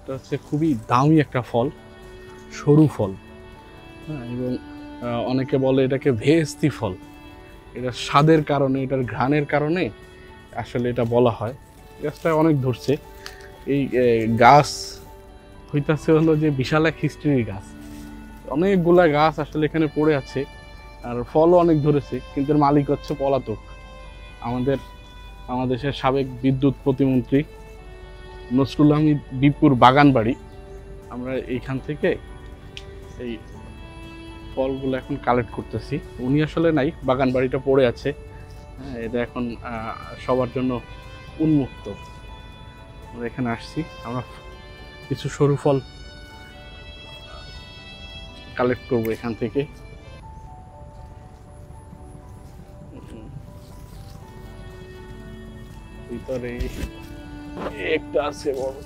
এটা হচ্ছে খুবই দামি একটা ফল, সরু ফল। হ্যাঁ, এবং অনেকে বলে এটাকে ভেস্তি ফল। এটার স্বাদের কারণে, এটার ঘ্রাণের কারণে আসলে এটা বলা হয়। গাছটা অনেক ধরছে। এই গাছ হইতাছে হলো যে বিশাল এক হিস্ট্রির গাছ। অনেকগুলা গাছ আসলে এখানে পড়ে আছে, আর ফলও অনেক ধরেছে, কিন্তু এর মালিক হচ্ছে পলাতক। আমাদের বাংলাদেশের সাবেক বিদ্যুৎ প্রতিমন্ত্রী নসরুল আহমেদ বিপুর বাগান বাড়ি। আমরা এইখান থেকে এই ফলগুলো এখন কালেক্ট করতেছি। উনি আসলে নাই, বাগান বাড়িটা পড়ে আছে। হ্যাঁ, এটা এখন সবার জন্য উন্মুক্ত। আমরা এখানে আসছি, আমরা কিছু সরু ফল কালেক্ট করবো এখান থেকে। ভিতরে একটা আছে বড়।